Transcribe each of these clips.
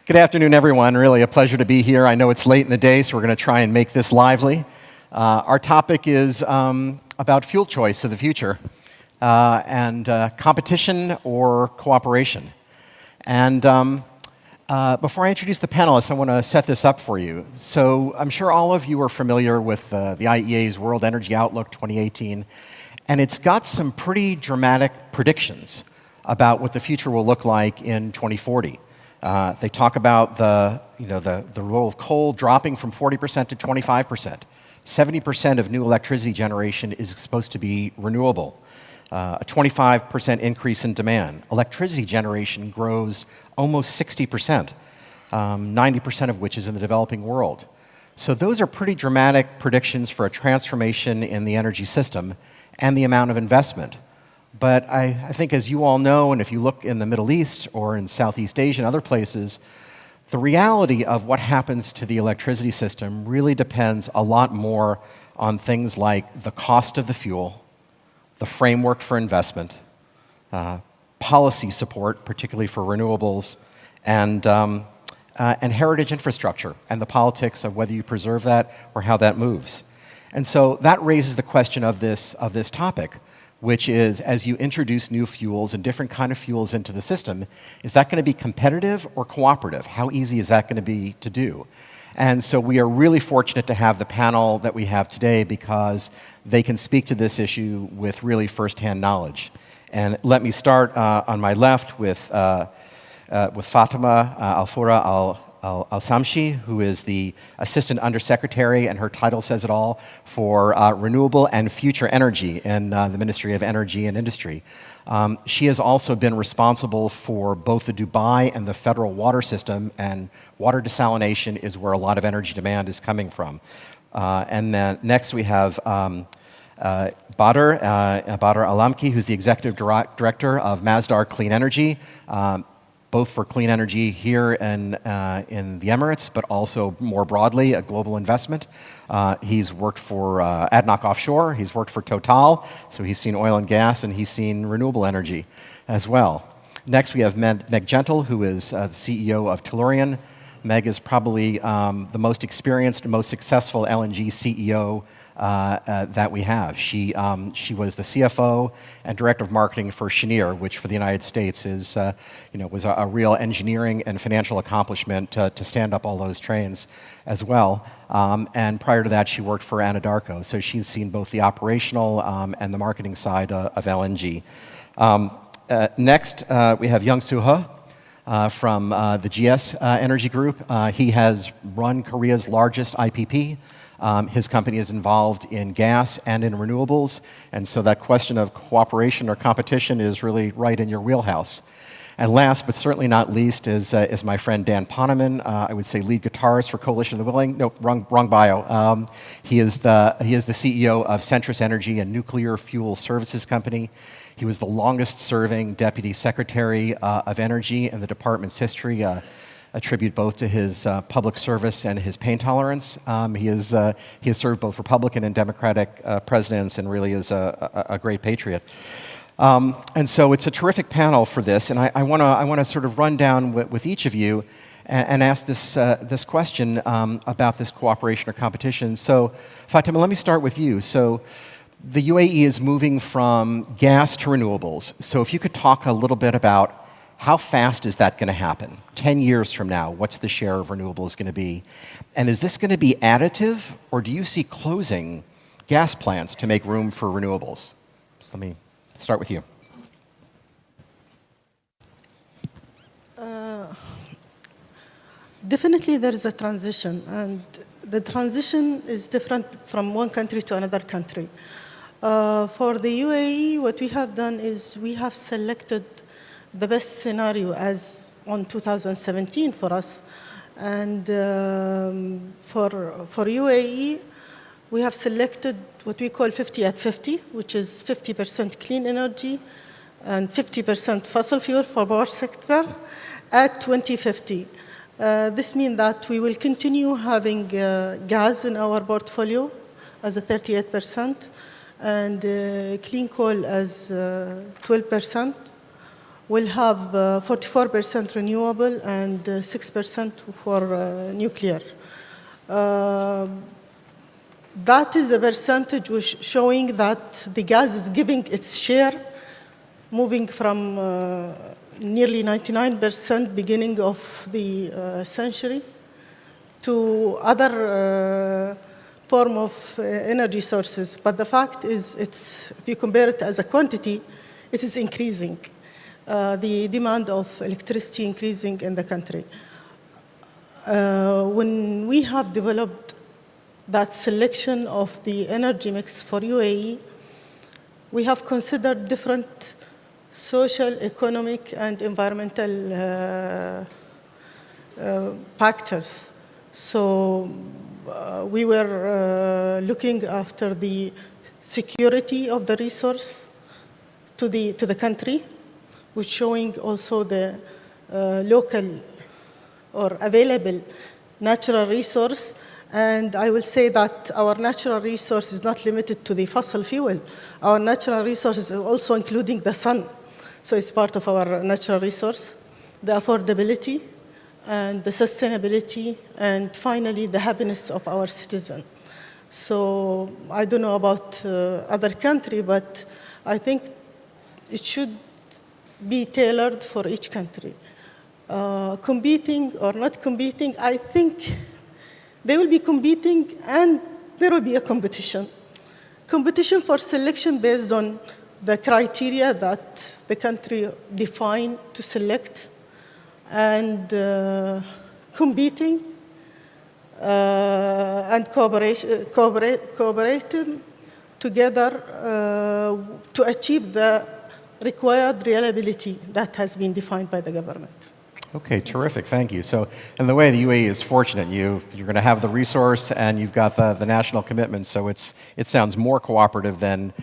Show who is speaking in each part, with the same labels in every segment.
Speaker 1: Good afternoon, everyone. Really a pleasure to be here. I know it's late in the day, so we're going to try and make this lively. Our topic is about fuel choice of the future and competition or cooperation. And before I introduce the panelists, I want to set this up for you. So I'm sure all of you are familiar with the IEA's World Energy Outlook 2018, and it's got some pretty dramatic predictions about what the future will look like in 2040. They talk about the role of coal dropping from 40% to 25%. 70% of new electricity generation is supposed to be renewable. A 25% increase in demand. Electricity generation grows almost 60%, 90% of which is in the developing world. So those are pretty dramatic predictions for a transformation in the energy system and the amount of investment. But I think, as you all know, and if you look in the Middle East or in Southeast Asia and other places, the reality of what happens to the electricity system really depends a lot more on things like the cost of the fuel, the framework for investment, policy support, particularly for renewables, and heritage infrastructure, and the politics of whether you preserve that or how that moves. And so that raises the question of this topic, which is, as you introduce new fuels and different kind of fuels into the system, is that going to be competitive or cooperative? How easy is that going to be to do? And so we are really fortunate to have the panel that we have today because they can speak to this issue with really firsthand knowledge. And let me start on my left with Fatima Al-Foora Al-Shamsi, who is the Assistant Undersecretary, and her title says it all, for Renewable and Future Energy in the Ministry of Energy and Industry. She has also been responsible for both the Dubai and the federal water system, and water desalination is where a lot of energy demand is coming from. And then next we have Badr Lamki, who's the Executive Director of Masdar Clean Energy, both for clean energy here in the Emirates, but also more broadly, a global investment. He's worked for ADNOC Offshore, he's worked for Total, so he's seen oil and gas, and he's seen renewable energy as well. Next, we have Meg Gentle, who is the CEO of Tellurian. Meg is probably the most experienced and most successful LNG CEO that we have. She was the CFO and Director of Marketing for Cheniere, which for the United States is, was a real engineering and financial accomplishment to stand up all those trains as well. And prior to that, she worked for Anadarko. So she's seen both the operational and the marketing side of LNG. Next, we have Yongsoo from the GS Energy Group. He has run Korea's largest IPP. His company is involved in gas and in renewables, and so that question of cooperation or competition is really right in your wheelhouse. And last, but certainly not least, is my friend Dan Poneman. I would say lead guitarist for Coalition of the Willing. No, wrong bio. He is the CEO of Centrus Energy, a nuclear fuel services company. He was the longest-serving Deputy Secretary of Energy in the department's history. A tribute both to his public service and his pain tolerance. He has served both Republican and Democratic presidents and really is a great patriot. And so it's a terrific panel for this, and I want to sort of run down with each of you and ask this question about this cooperation or competition. So, Fatima, let me start with you. So, the UAE is moving from gas to renewables. So, if you could talk a little bit about how fast is that going to happen? 10 years from now, what's the share of renewables going to be? And is this going to be additive, or do you see closing gas plants to make room for renewables? So let me start with you.
Speaker 2: Definitely there is a transition, and the transition is different from one country to another country. For the UAE, what we have done is we have selected the best scenario as on 2017 for us. And for UAE, we have selected what we call 50 at 50, which is 50% clean energy and 50% fossil fuel for power sector at 2050. This means that we will continue having gas in our portfolio as a 38% and clean coal as 12%. will have 44% renewable and 6% for nuclear. That is a percentage which showing that the gas is giving its share, moving from nearly 99% beginning of the century to other form of energy sources. But the fact is, if you compare it as a quantity, it is increasing. The demand of electricity increasing in the country. When we have developed that selection of the energy mix for UAE, we have considered different social, economic, and environmental factors. So we were looking after the security of the resource to the country, which showing also the local or available natural resource. And I will say that our natural resource is not limited to the fossil fuel. Our natural resource is also including the sun. So it's part of our natural resource, the affordability, and the sustainability, and finally, the happiness of our citizen. So I don't know about other country, but I think it should be tailored for each country. Competing or not competing, I think they will be competing and there will be a competition. Competition for selection based on the criteria that the country define to select, and competing and cooperating together to achieve the required reliability that has been defined by the government.
Speaker 1: Okay, terrific, thank you. So, in the way the UAE is fortunate, you're going to have the resource and you've got the national commitment, so it sounds more cooperative than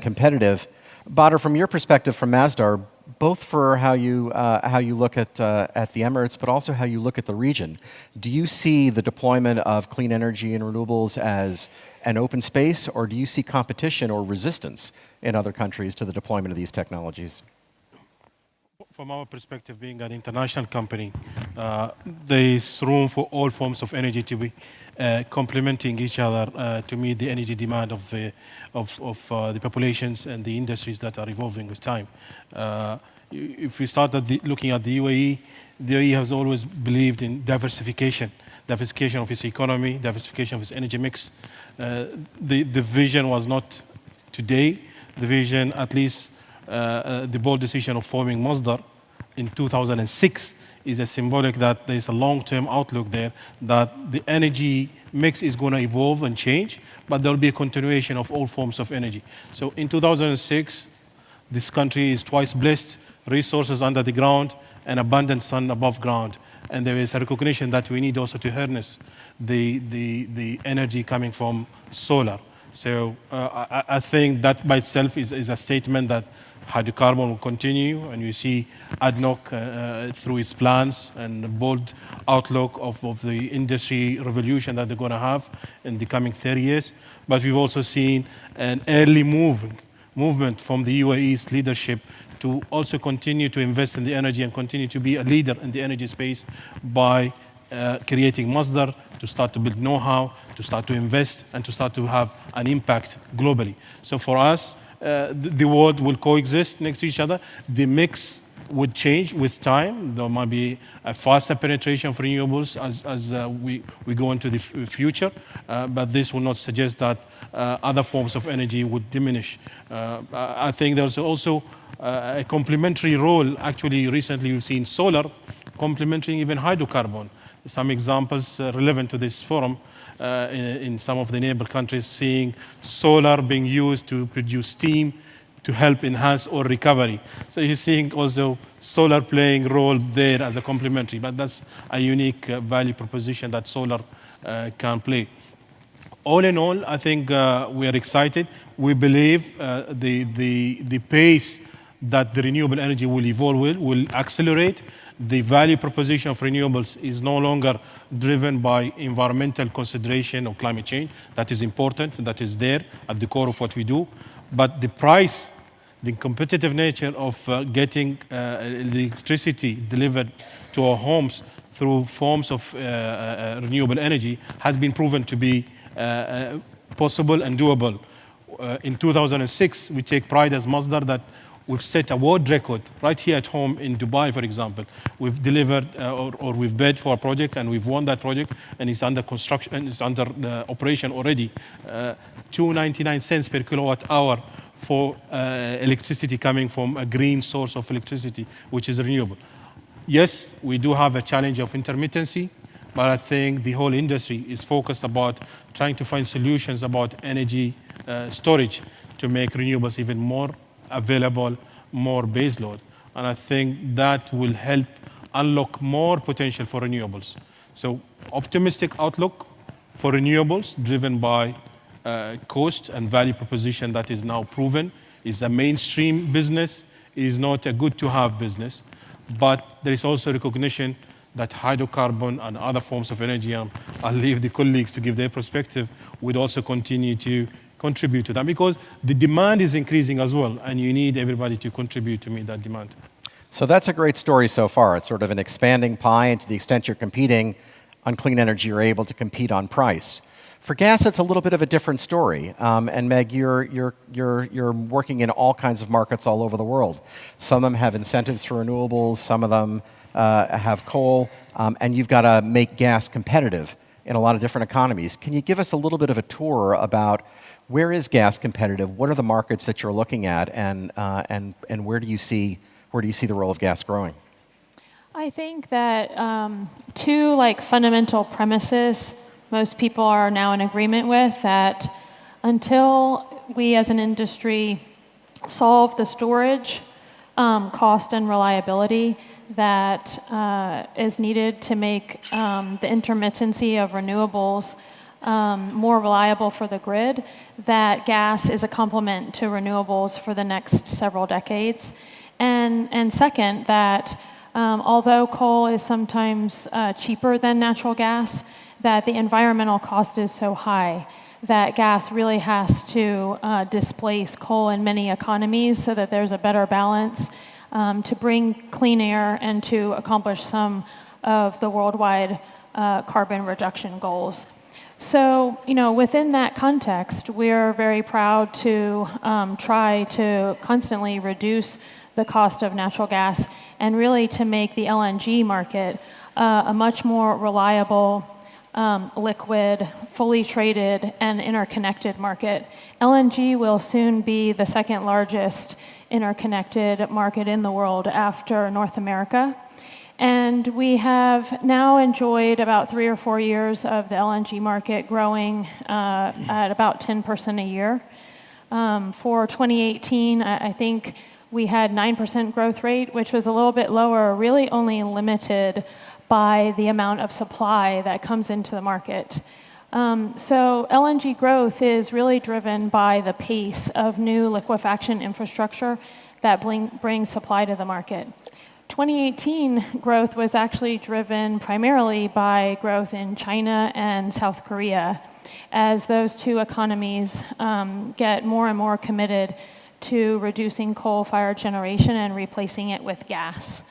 Speaker 1: competitive. Badr, from your perspective from Masdar, both for how you look at the Emirates, but also how you look at the region, do you see the deployment of clean energy and renewables as an open space, or do you see competition or resistance in other countries to the deployment of these technologies?
Speaker 3: From our perspective, being an international company, there is room for all forms of energy to be complementing each other to meet the energy demand of the populations and the industries that are evolving with time. If we start looking at the UAE has always believed in diversification of its economy, diversification of its energy mix. The vision was not today. The vision, at least the bold decision of forming Masdar in 2006 is a symbolic that there is a long-term outlook there, that the energy mix is going to evolve and change, but there will be a continuation of all forms of energy. So in 2006, this country is twice blessed, resources under the ground and abundant sun above ground. And there is a recognition that we need also to harness the energy coming from solar. So I think that by itself is a statement that hydrocarbon will continue, and you see ADNOC through its plans and the bold outlook of the industry revolution that they're going to have in the coming 30 years. But we've also seen an early movement from the UAE's leadership to also continue to invest in the energy and continue to be a leader in the energy space by creating Masdar, to start to build know-how, to start to invest, and to start to have an impact globally. So for us, the world will coexist next to each other. The mix would change with time. There might be a faster penetration of renewables as we go into the future, but this will not suggest that other forms of energy would diminish. I think there's also a complementary role. Actually, recently we've seen solar complementing even hydrocarbon. Some examples relevant to this forum in some of the neighbor countries, seeing solar being used to produce steam to help enhance oil recovery. So you're seeing also solar playing a role there as a complementary, but that's a unique value proposition that solar can play. All in all, I think we are excited. We believe the pace that the renewable energy will evolve will accelerate. The value proposition of renewables is no longer driven by environmental consideration or climate change. That is important, that is there at the core of what we do. But the price the competitive nature of getting electricity delivered to our homes through forms of renewable energy has been proven to be possible and doable. In 2006, we take pride as Masdar that we've set a world record right here at home in Dubai, for example. We've delivered or we've bid for a project and we've won that project, and it's under construction and it's under operation already. 2.99 cents per kilowatt hour for electricity coming from a green source of electricity, which is renewable. Yes, we do have a challenge of intermittency, but I think the whole industry is focused about trying to find solutions about energy storage to make renewables even more available, more baseload. And I think that will help unlock more potential for renewables. So optimistic outlook for renewables driven by cost and value proposition that is now proven, is a mainstream business, is not a good to have business. But there is also recognition that hydrocarbon and other forms of energy, I'll leave the colleagues to give their perspective, would also continue to contribute to that, because the demand is increasing as well, and you need everybody to contribute to meet that demand.
Speaker 1: So that's a great story so far. It's sort of an expanding pie, and to the extent you're competing on clean energy, you're able to compete on price. For gas, it's a little bit of a different story. And Meg, you're working in all kinds of markets all over the world. Some of them have incentives for renewables, some of them have coal, and you've got to make gas competitive in a lot of different economies. Can you give us a little bit of a tour about where is gas competitive? What are the markets that you're looking at, and where do you see the role of gas growing?
Speaker 4: I think that two fundamental premises most people are now in agreement with, that until we as an industry solve the storage cost and reliability that is needed to make the intermittency of renewables more reliable for the grid, that gas is a complement to renewables for the next several decades. And second, that although coal is sometimes cheaper than natural gas, that the environmental cost is so high that gas really has to displace coal in many economies so that there's a better balance to bring clean air and to accomplish some of the worldwide carbon reduction goals. So, within that context, we're very proud to try to constantly reduce the cost of natural gas and really to make the LNG market a much more reliable, liquid, fully traded, and interconnected market. LNG will soon be the second largest interconnected market in the world after North America. And we have now enjoyed about 3 or 4 years of the LNG market growing at about 10% a year. For 2018, I think we had 9% growth rate, which was a little bit lower, really only limited by the amount of supply that comes into the market. So LNG growth is really driven by the pace of new liquefaction infrastructure that brings supply to the market. 2018 growth was actually driven primarily by growth in China and South Korea, as those two economies get more and more committed to reducing coal-fired generation and replacing it with gas.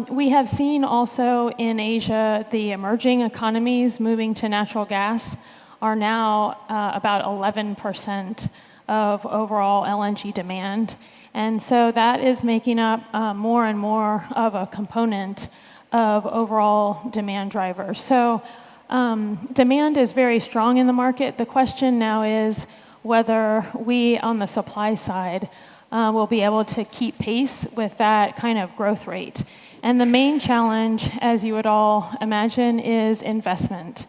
Speaker 4: We have seen also in Asia, the emerging economies moving to natural gas are now about 11% of overall LNG demand. And so that is making up more and more of a component of overall demand drivers. So demand is very strong in the market. The question now is whether we, on the supply side, will be able to keep pace with that kind of growth rate. And the main challenge, as you would all imagine, is investment.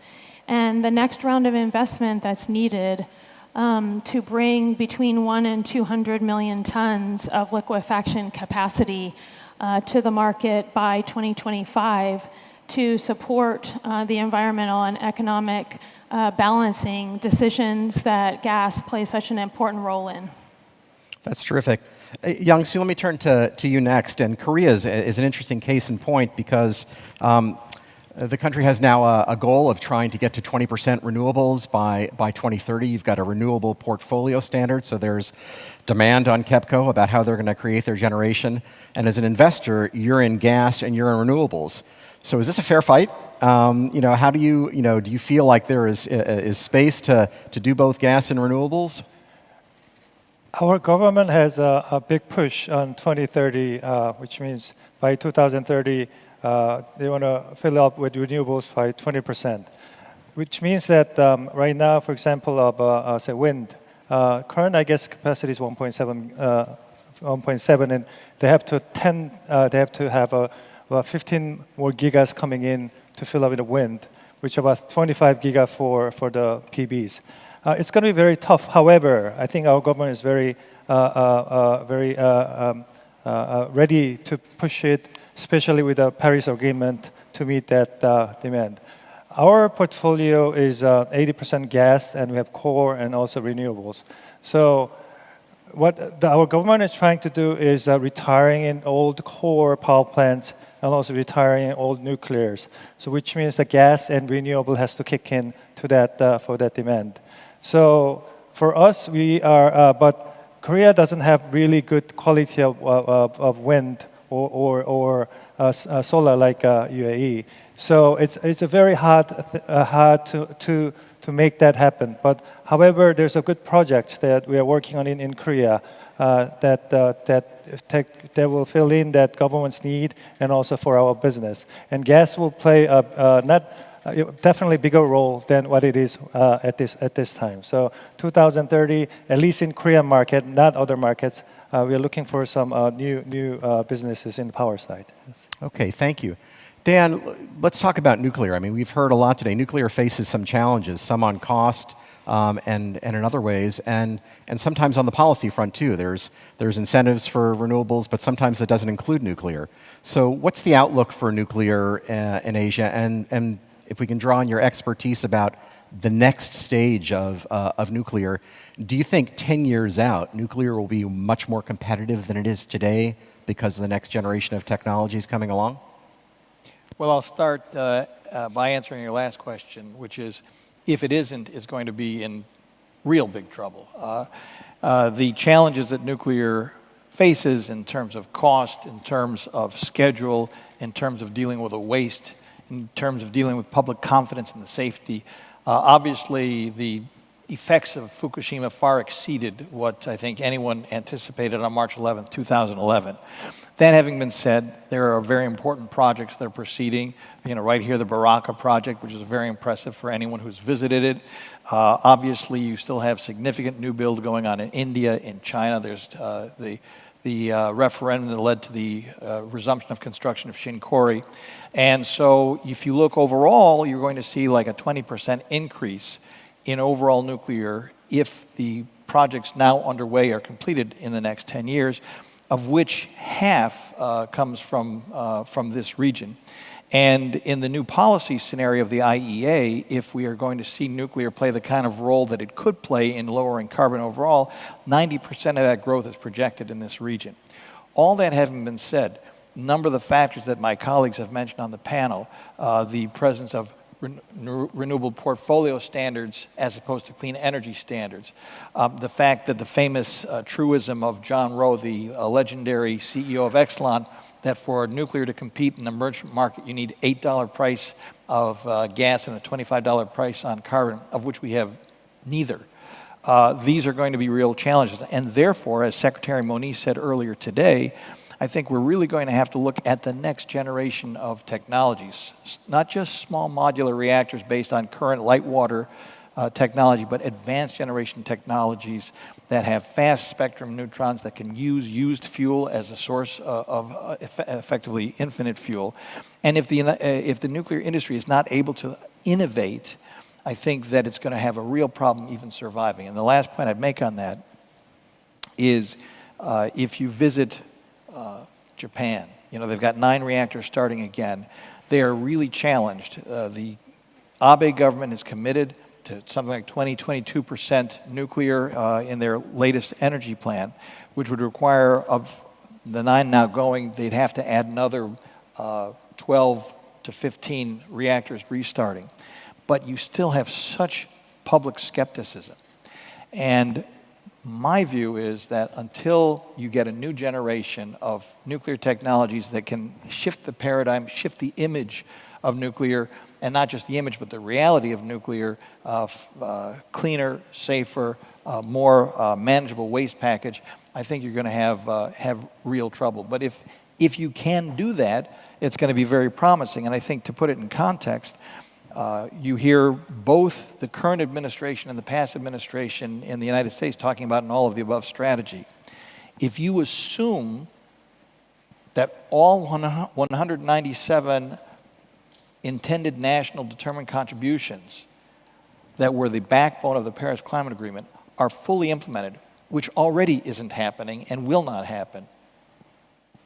Speaker 4: And the next round of investment that's needed to bring between 1 and 200 million tons of liquefaction capacity to the market by 2025 to support the environmental and economic balancing decisions that gas plays such an important role in.
Speaker 1: That's terrific. Yongsoo, let me turn to you next. And Korea is an interesting case in point because The country has now a goal of trying to get to 20% renewables by 2030. You've got a renewable portfolio standard, so there's demand on KEPCO about how they're going to create their generation. And as an investor, you're in gas and you're in renewables. So is this a fair fight? How do you feel like there is space to do both gas and renewables?
Speaker 5: Our government has a big push on 2030, which means by 2030, they want to fill up with renewables by 20%, which means that right now, for example, of say wind, current I guess capacity is 1.7, and they have to have 15 more gigas coming in to fill up with the wind, which is about 25 giga for the PBs. It's going to be very tough. However, I think our government is very ready to push it, especially with the Paris Agreement, to meet that demand. Our portfolio is 80% gas, and we have core and also renewables. So what our government is trying to do is retiring in old core power plants and also retiring old nuclears. So which means the gas and renewable has to kick in to that for that demand. So for us, we are, but Korea doesn't have really good quality of wind or solar like UAE. So it's a very hard to make that happen. But however, there's a good project that we are working on in Korea that will fill in that government's need and also for our business. And gas will play definitely bigger role than what it is at this time. So 2030, at least in Korean market, not other markets, we are looking for some new businesses in the power side. Yes.
Speaker 1: Okay, thank you. Dan, let's talk about nuclear. I mean, we've heard a lot today. Nuclear faces some challenges, some on cost and in other ways, and sometimes on the policy front too. There's incentives for renewables, but sometimes it doesn't include nuclear. So what's the outlook for nuclear in Asia? And if we can draw on your expertise about the next stage of nuclear, do you think 10 years out, nuclear will be much more competitive than it is today because of the next generation of technologies coming along?
Speaker 6: Well, I'll start by answering your last question, which is, if it isn't, it's going to be in real big trouble. The challenges that nuclear faces in terms of cost, in terms of schedule, in terms of dealing with the waste, in terms of dealing with public confidence in the safety, obviously the effects of Fukushima far exceeded what I think anyone anticipated on March 11th, 2011. That having been said, there are very important projects that are proceeding. Right here, the Baraka project, which is very impressive for anyone who's visited it. Obviously, you still have significant new build going on in India, in China. There's the referendum that led to the resumption of construction of Shinkori. And so if you look overall, you're going to see like a 20% increase in overall nuclear if the projects now underway are completed in the next 10 years, of which half comes from this region. And in the new policy scenario of the IEA, if we are going to see nuclear play the kind of role that it could play in lowering carbon overall, 90% of that growth is projected in this region. All that having been said, a number of the factors that my colleagues have mentioned on the panel, the presence of renewable portfolio standards as opposed to clean energy standards. The fact that the famous truism of John Rowe, the legendary CEO of Exelon, that for nuclear to compete in the merchant market, you need $8 price of gas and a $25 price on carbon, of which we have neither. These are going to be real challenges. And therefore, as Secretary Moniz said earlier today, I think we're really going to have to look at the next generation of technologies, not just small modular reactors based on current light water technology, but advanced generation technologies that have fast spectrum neutrons that can use used fuel as a source of effectively infinite fuel. And if the nuclear industry is not able to innovate, I think that it's going to have a real problem even surviving. And the last point I'd make on that is if you visit Japan, they've got 9 reactors starting again. They are really challenged. The Abe government is committed to something like 22% nuclear in their latest energy plan, which would require, of the 9 now going, they'd have to add another 12 to 15 reactors restarting. But you still have such public skepticism. And my view is that until you get a new generation of nuclear technologies that can shift the paradigm, shift the image of nuclear, and not just the image, but the reality of nuclear, cleaner, safer, more manageable waste package, I think you're going to have real trouble. But if you can do that, it's going to be very promising. And I think to put it in context, you hear both the current administration and the past administration in the United States talking about an all-of-the-above strategy. If you assume that all 197 intended national determined contributions that were the backbone of the Paris Climate Agreement are fully implemented, which already isn't happening and will not happen,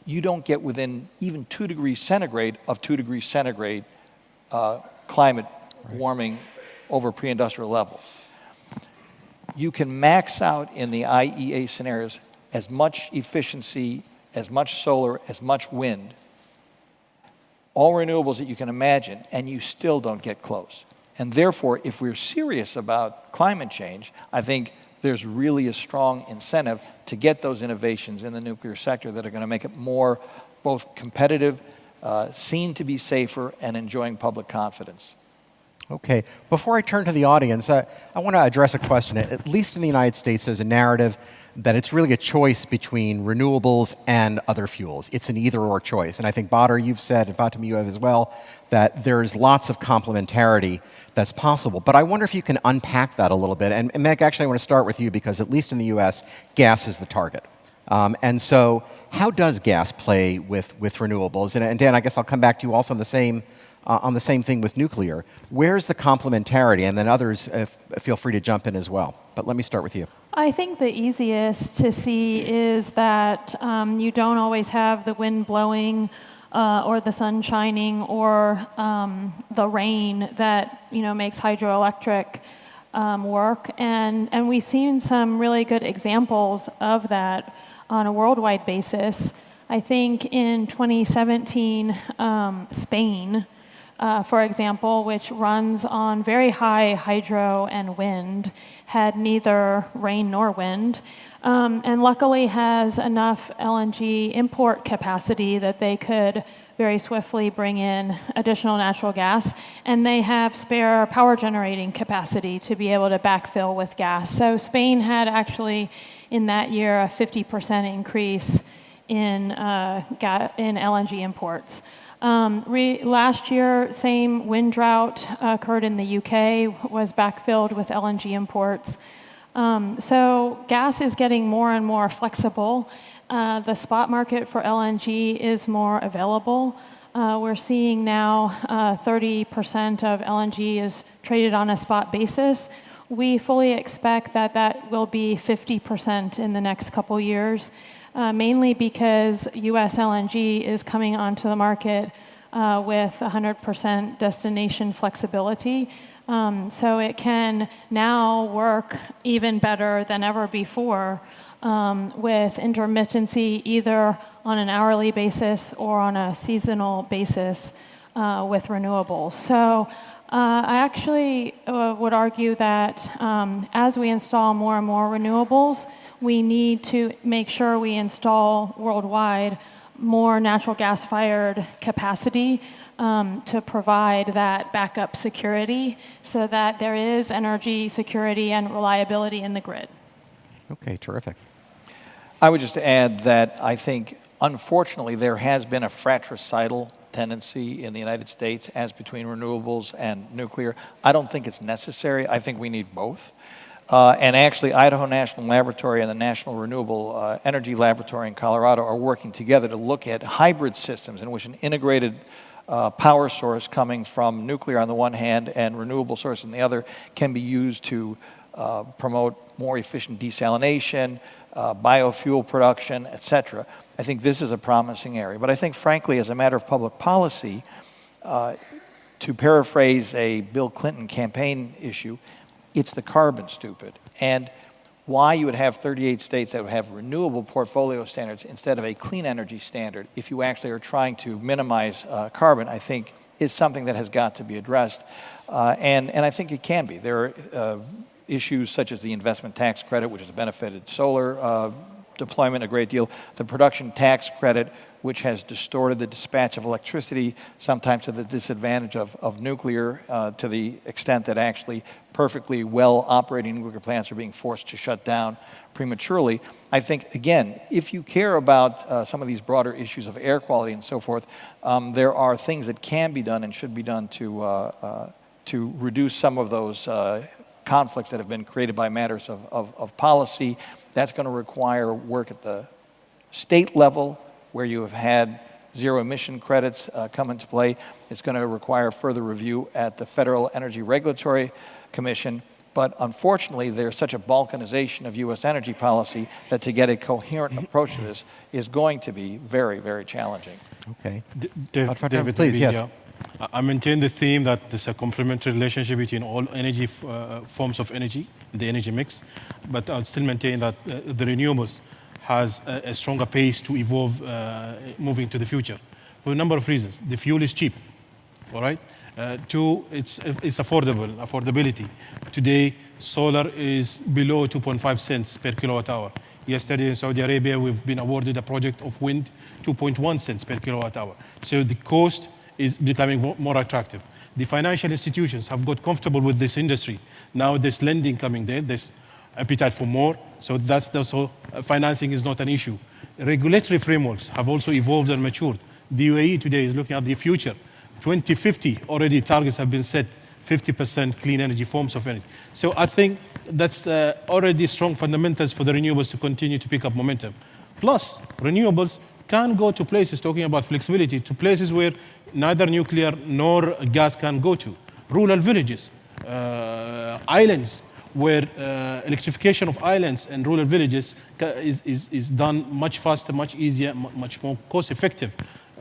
Speaker 6: you don't get within even 2 degrees centigrade of 2 degrees centigrade climate warming over pre-industrial levels. You can max out in the IEA scenarios as much efficiency, as much solar, as much wind, all renewables that you can imagine, and you still don't get close. And therefore, if we're serious about climate change, I think there's really a strong incentive to get those innovations in the nuclear sector that are going to make it more both competitive, seen to be safer, and enjoying public confidence.
Speaker 1: Okay. Before I turn to the audience, I want to address a question. At least in the United States, there's a narrative that it's really a choice between renewables and other fuels. It's an either-or choice. And I think, Badr, you've said, and Fatima, you have as well, that there's lots of complementarity that's possible. But I wonder if you can unpack that a little bit. And Meg, actually, I want to start with you because at least in the US, gas is the target. And so how does gas play with renewables? And Dan, I guess I'll come back to you also on the same thing with nuclear. Where's the complementarity? And then others, feel free to jump in as well. But let me start with you.
Speaker 4: I think the easiest to see is that you don't always have the wind blowing or the sun shining or the rain that makes hydroelectric work. And we've seen some really good examples of that on a worldwide basis. I think in 2017, Spain, for example, which runs on very high hydro and wind, had neither rain nor wind, and luckily has enough LNG import capacity that they could very swiftly bring in additional natural gas, and they have spare power generating capacity to be able to backfill with gas. So Spain had actually, in that year, a 50% increase in LNG imports. Last year, same wind drought occurred in the UK, was backfilled with LNG imports. So gas is getting more and more flexible. The spot market for LNG is more available. We're seeing now 30% of LNG is traded on a spot basis. We fully expect that that will be 50% in the next couple years, mainly because US LNG is coming onto the market with 100% destination flexibility. So it can now work even better than ever before with intermittency either on an hourly basis or on a seasonal basis with renewables. So I actually would argue that as we install more and more renewables, we need to make sure we install worldwide more natural gas-fired capacity to provide that backup security so that there is energy security and reliability in the grid.
Speaker 1: Okay, terrific.
Speaker 6: I would just add that I think, unfortunately, there has been a fratricidal tendency in the United States as between renewables and nuclear. I don't think it's necessary. I think we need both. And actually, Idaho National Laboratory and the National Renewable Energy Laboratory in Colorado are working together to look at hybrid systems in which an integrated power source coming from nuclear on the one hand and renewable source on the other can be used to promote more efficient desalination, biofuel production, et cetera. I think this is a promising area. But I think, frankly, as a matter of public policy, to paraphrase a Bill Clinton campaign issue, it's the carbon, stupid. And why you would have 38 states that would have renewable portfolio standards instead of a clean energy standard if you actually are trying to minimize carbon, I think is something that has got to be addressed. And I think it can be. There are issues such as the investment tax credit, which has benefited solar deployment a great deal, the production tax credit, which has distorted the dispatch of electricity, sometimes to the disadvantage of nuclear, to the extent that actually perfectly well operating nuclear plants are being forced to shut down prematurely. I think, again, if you care about some of these broader issues of air quality and so forth, there are things that can be done and should be done to reduce some of those conflicts that have been created by matters of policy. That's going to require work at the state level, where you have had zero emission credits come into play. It's going to require further review at the Federal Energy Regulatory Commission. But unfortunately, there's such a balkanization of U.S. energy policy that to get a coherent approach to this is going to be very, very challenging.
Speaker 1: Okay.
Speaker 3: David,
Speaker 1: please, yes.
Speaker 3: I maintain the theme that there's a complementary relationship between all energy forms of energy, the energy mix, but I'll still maintain that the renewables has a stronger pace to evolve moving to the future for a number of reasons. The fuel is cheap, all right? Two, it's affordability. Today, solar is below 2.5 cents per kilowatt hour. Yesterday in Saudi Arabia, we've been awarded a project of wind, 2.1 cents per kilowatt hour. So the cost is becoming more attractive. The financial institutions have got comfortable with this industry. Now there's lending coming there, there's appetite for more, so that's also, financing is not an issue. Regulatory frameworks have also evolved and matured. The UAE today is looking at the future. 2050, already targets have been set, 50% clean energy forms of energy. So I think that's already strong fundamentals for the renewables to continue to pick up momentum. Plus, renewables can go to places, talking about flexibility, to places where neither nuclear nor gas can go to. Rural villages, islands, where electrification of islands and rural villages is done much faster, much easier, much more cost effective.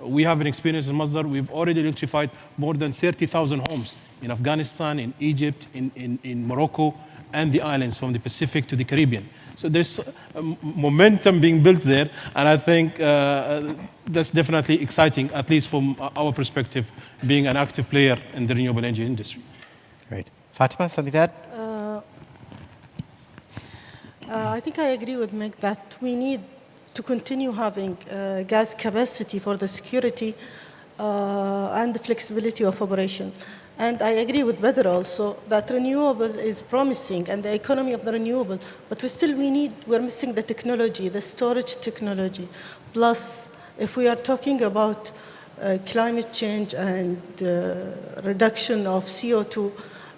Speaker 3: We have an experience in Masdar. We've already electrified more than 30,000 homes in Afghanistan, in Egypt, in Morocco, and the islands from the Pacific to the Caribbean. So there's momentum being built there, and I think that's definitely exciting, at least from our perspective, being an active player in the renewable energy industry.
Speaker 1: Great. Fatima, something to add?
Speaker 2: I think I agree with Meg that we need to continue having gas capacity for the security and the flexibility of operation. And I agree with Badr also that renewable is promising and the economy of the renewable, but we're missing the technology, the storage technology. Plus, if we are talking about climate change and reduction of CO2,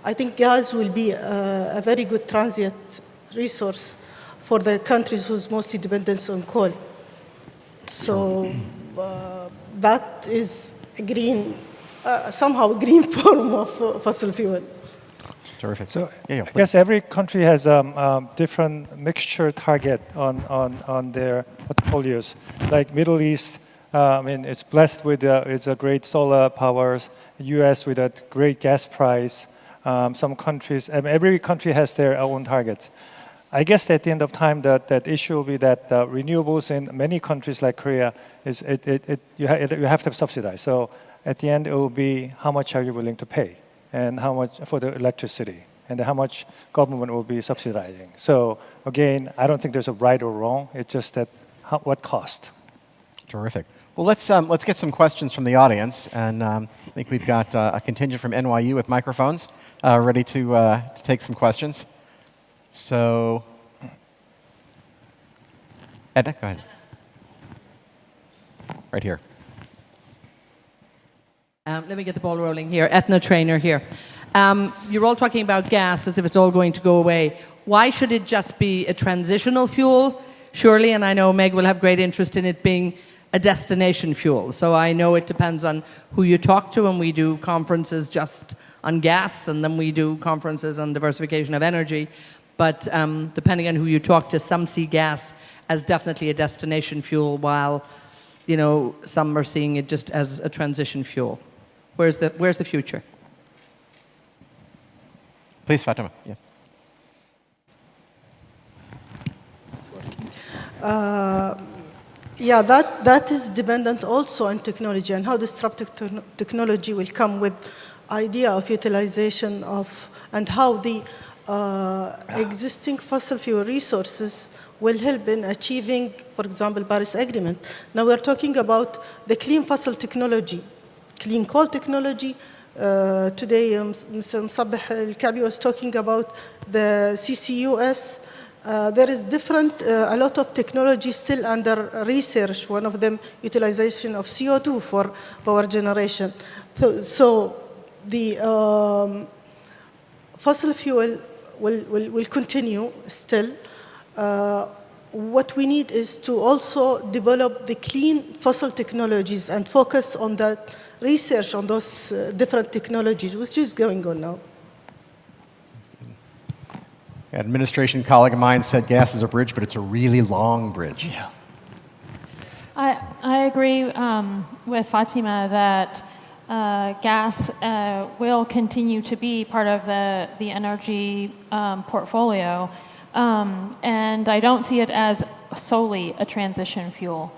Speaker 2: I think gas will be a very good transient resource for the countries whose mostly dependence on coal. So that is a green, somehow green form of fossil fuel.
Speaker 1: Terrific.
Speaker 5: So
Speaker 1: yeah,
Speaker 5: I guess every country has a different mixture target on their portfolios. Like Middle East, I mean, it's blessed with it's a great solar powers. U.S. with a great gas price. Some countries, every country has their own targets. I guess at the end of time, that issue will be that renewables in many countries like Korea is you have to subsidize. So at the end, it will be how much are you willing to pay, and how much for the electricity, and how much government will be subsidizing. So again, I don't think there's a right or wrong. It's just that what cost.
Speaker 1: Terrific. Well, let's get some questions from the audience, and I think we've got a contingent from NYU with microphones ready to take some questions. So, Edna, go ahead. Right here.
Speaker 7: Let me get the ball rolling here. Etna Trainer here. You're all talking about gas as if it's all going to go away. Why should it just be a transitional fuel? Surely, and I know Meg will have great interest in it being a destination fuel. So I know it depends on who you talk to, and we do conferences just on gas, and then we do conferences on diversification of energy. But depending on who you talk to, some see gas as definitely a destination fuel, while some are seeing it just as a transition fuel. Where's the future?
Speaker 1: Please, Fatima. Yeah.
Speaker 2: Yeah, that is dependent also on technology and how disruptive technology will come with idea of utilization of and how the existing fossil fuel resources will help in achieving, for example, Paris Agreement. Now we're talking about the clean fossil technology, clean coal technology. Today, Mr. Msabbeh Al-Kaabi was talking about the CCUS. There is a lot of technology still under research. One of them, utilization of CO2 for power generation. So the fossil fuel will continue still. What we need is to also develop the clean fossil technologies and focus on that research on those different technologies, which is going on now.
Speaker 1: An administration colleague of mine said gas is a bridge, but it's a really long bridge.
Speaker 6: Yeah.
Speaker 4: I agree with Fatima that gas will continue to be part of the energy portfolio, and I don't see it as solely a transition fuel.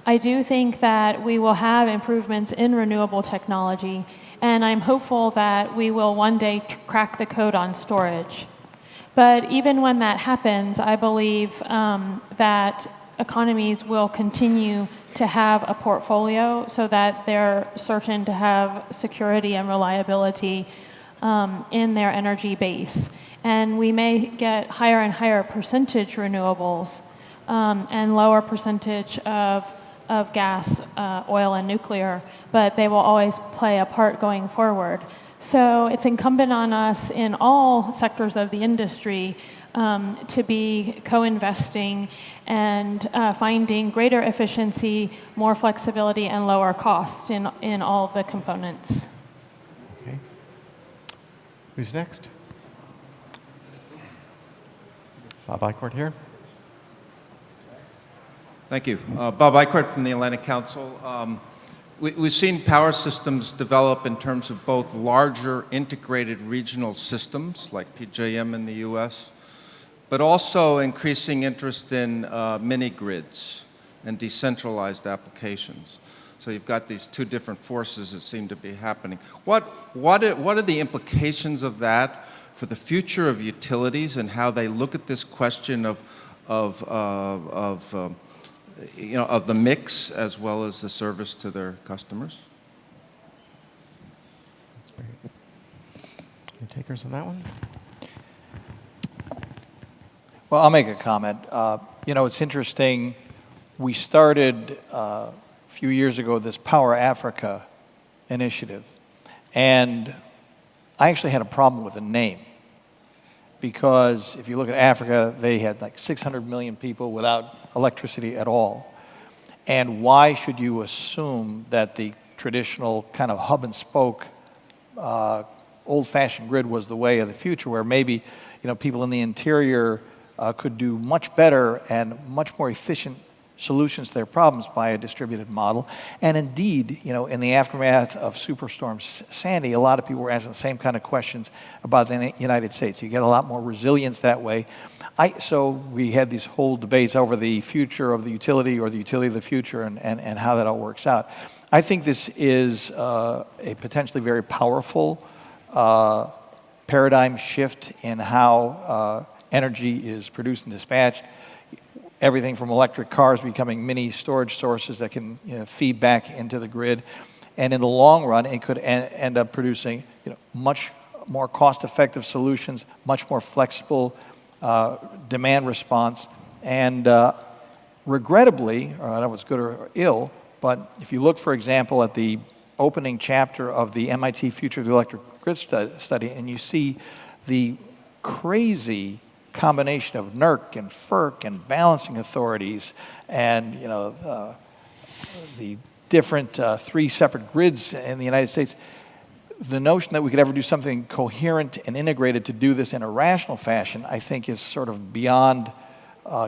Speaker 4: I do think that we will have improvements in renewable technology, and I'm hopeful that we will one day crack the code on storage. But even when that happens, I believe that economies will continue to have a portfolio so that they're certain to have security and reliability in their energy base. And we may get higher and higher percentage renewables and lower percentage of gas, oil, and nuclear, but they will always play a part going forward. So it's incumbent on us in all sectors of the industry to be co-investing and finding greater efficiency, more flexibility, and lower cost in all of the components.
Speaker 1: Okay. Who's next? Bob Eichort here.
Speaker 8: Thank you. Bob Eichort from the Atlantic Council. We've seen power systems develop in terms of both larger integrated regional systems like PJM in the US, but also increasing interest in mini grids and decentralized applications. So you've got these two different forces that seem to be happening. What are the implications of that for the future of utilities and how they look at this question of the mix as well as the service to their customers?
Speaker 1: That's very good. Any takers on that one?
Speaker 6: Well, I'll make a comment. It's interesting. We started a few years ago this Power Africa initiative, and I actually had a problem with the name because if you look at Africa, they had like 600 million people without electricity at all. And why should you assume that the traditional kind of hub and spoke old-fashioned grid was the way of the future, where maybe people in the interior could do much better and much more efficient solutions to their problems by a distributed model. And indeed, in the aftermath of Superstorm Sandy, a lot of people were asking the same kind of questions about the United States. You get a lot more resilience that way. So we had these whole debates over the future of the utility or the utility of the future and how that all works out. I think this is a potentially very powerful paradigm shift in how energy is produced and dispatched. Everything from electric cars becoming mini storage sources that can feed back into the grid. And in the long run, it could end up producing much more cost-effective solutions, much more flexible demand response. And regrettably, or that was good or ill, but if you look, for example, at the opening chapter of the MIT Future of the Electric Grid study, and you see the crazy combination of NERC and FERC and balancing authorities and the different 3 separate grids in the United States, the notion that we could ever do something coherent and integrated to do this in a rational fashion, I think is sort of beyond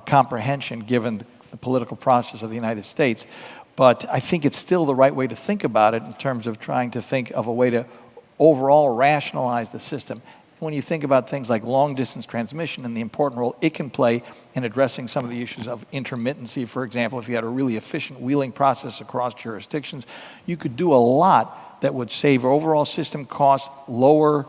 Speaker 6: comprehension given the political process of the United States. But I think it's still the right way to think about it in terms of trying to think of a way to overall rationalize the system. when you think about things like long-distance transmission and the important role it can play in addressing some of the issues of intermittency. For example, if you had a really efficient wheeling process across jurisdictions, you could do a lot that would save overall system costs, lower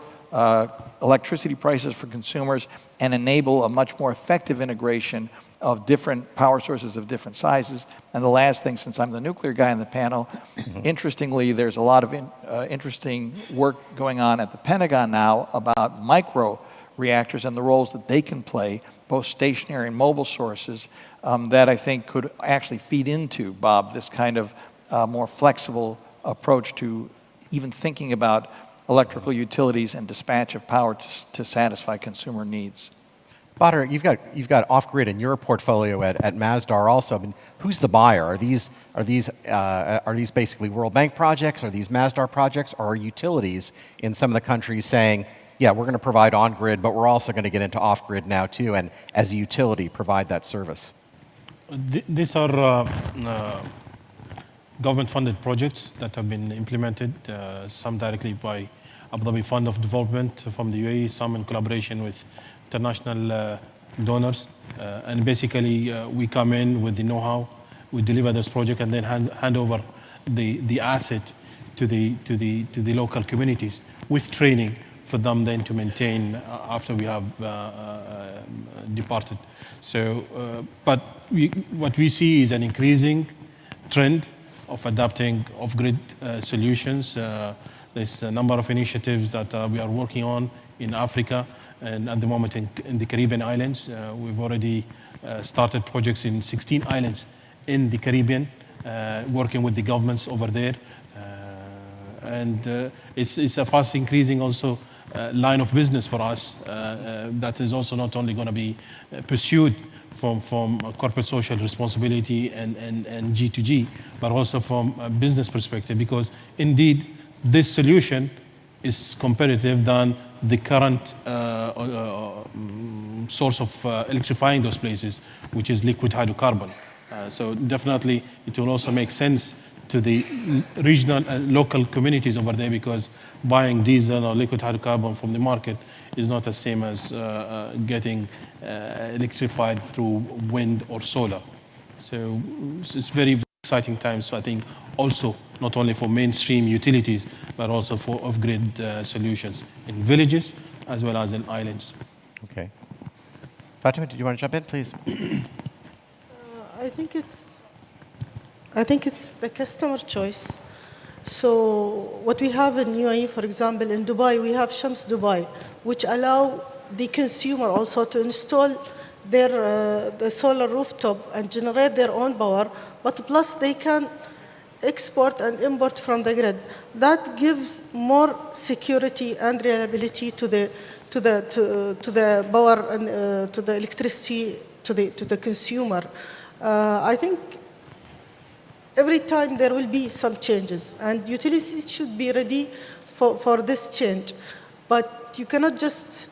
Speaker 6: electricity prices for consumers, and enable a much more effective integration of different power sources of different sizes. And the last thing, since I'm the nuclear guy on the panel, interestingly, there's a lot of interesting work going on at the Pentagon now about micro reactors and the roles that they can play, both stationary and mobile sources, that I think could actually feed into, Bob, this kind of more flexible approach to even thinking about electrical utilities and dispatch of power to satisfy consumer needs.
Speaker 1: Badr, you've got off-grid in your portfolio at Masdar also. I mean, who's the buyer? Are these basically World Bank projects? Are these Masdar projects? Or are utilities in some of the countries saying, yeah, we're going to provide on-grid, but we're also going to get into off-grid now too, and as a utility provide that service?
Speaker 3: These are government-funded projects that have been implemented, some directly by Abu Dhabi Fund of Development from the UAE, some in collaboration with international donors. And basically, we come in with the know-how, we deliver this project, and then hand over the asset to the local communities with training for them then to maintain after we have departed. So, but what we see is an increasing trend of adapting off-grid solutions. There's a number of initiatives that we are working on in Africa, and at the moment in the Caribbean islands. We've already started projects in 16 islands in the Caribbean, working with the governments over there. And it's a fast increasing also line of business for us that is also not only going to be pursued from corporate social responsibility and G2G, but also from a business perspective, because indeed this solution is competitive than the current source of electrifying those places, which is liquid hydrocarbon. So definitely it will also make sense to the regional and local communities over there, because buying diesel or liquid hydrocarbon from the market is not the same as getting electrified through wind or solar. So it's very exciting times, I think, also not only for mainstream utilities, but also for off-grid solutions in villages as well as in islands.
Speaker 1: Okay. Fatima, did you want to jump in, please?
Speaker 2: I think it's the customer choice. So what we have in UAE, for example, in Dubai, we have Shams Dubai, which allow the consumer also to install their the solar rooftop and generate their own power, but plus they can export and import from the grid. That gives more security and reliability to the power and to the electricity to the consumer. I think every time there will be some changes, and utilities should be ready for this change. But you cannot just